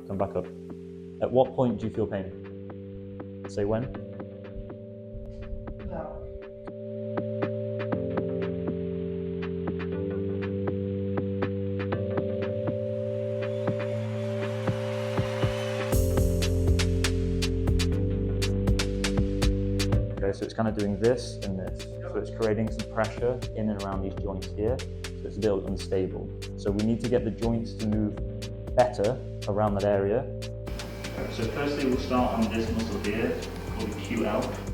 Come back up. At what point do you feel pain? Say when? Now. Okay, so it's kind of doing this and this. So it's creating some pressure in and around these joints here. So it's a little unstable. So we need to get the joints to move better around that area. So firstly we'll start on this muscle here called the QL.